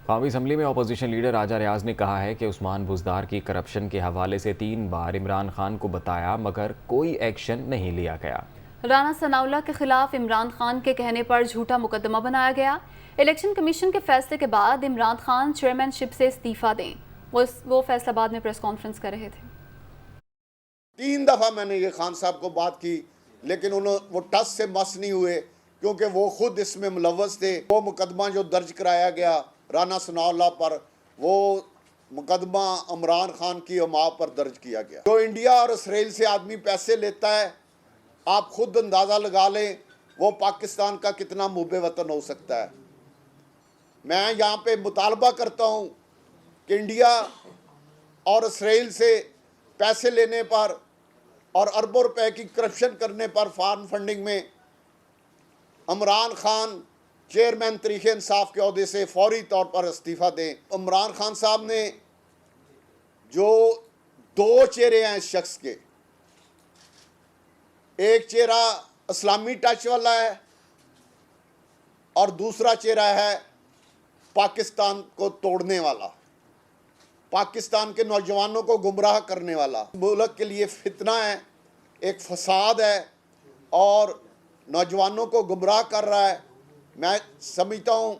कौमी असम्बली में opposition leader राजा रियाज ने कहा है कि उस्मान बुज़दार की करप्शन के हवाले से 3 बार इमरान खान को बताया मगर कोई एक्शन नहीं लिया गया। राना सनाउल्लाह के खिलाफ इमरान खान के कहने पर झूठा मुकदमा बनाया गया। इलेक्शन कमीशन के फैसले के बाद इमरान खान चेयरमैनशिप से इस्तीफा दें। वो फैसलाबाद में प्रेस कॉन्फ्रेंस कर रहे थे। 3 दफ़ा मैंने ये खान साहब को बात की, लेकिन वो टस से मस नहीं हुए क्योंकि वो खुद इसमें मुलव्वस थे। वो मुकदमा जो दर्ज कराया गया राना सनाउल्लाह पर, वो मुकदमा इमरान खान की अमा पर दर्ज किया गया। जो इंडिया और इसराइल से आदमी पैसे लेता है, आप खुद अंदाज़ा लगा लें वो पाकिस्तान का कितना मुबे वतन हो सकता है। मैं यहाँ पे मुतालबा करता हूँ कि इंडिया और इसराइल से पैसे लेने पर और अरबों रुपए की करप्शन करने पर फॉरेन फंडिंग में इमरान खान चेयरमैन तरीके इंसाफ के ओहदे से फौरी तौर पर इस्तीफ़ा दें। इमरान खान साहब ने जो 2 चेहरे हैं इस शख्स के, एक चेहरा इस्लामी टच वाला है और दूसरा चेहरा है पाकिस्तान को तोड़ने वाला, पाकिस्तान के नौजवानों को गुमराह करने वाला। मुल्क के लिए फितना है, एक फसाद है और नौजवानों को गुमराह कर रहा है। मैं समझता हूँ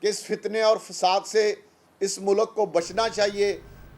कि इस फितने और फसाद से इस मुल्क को बचना चाहिए।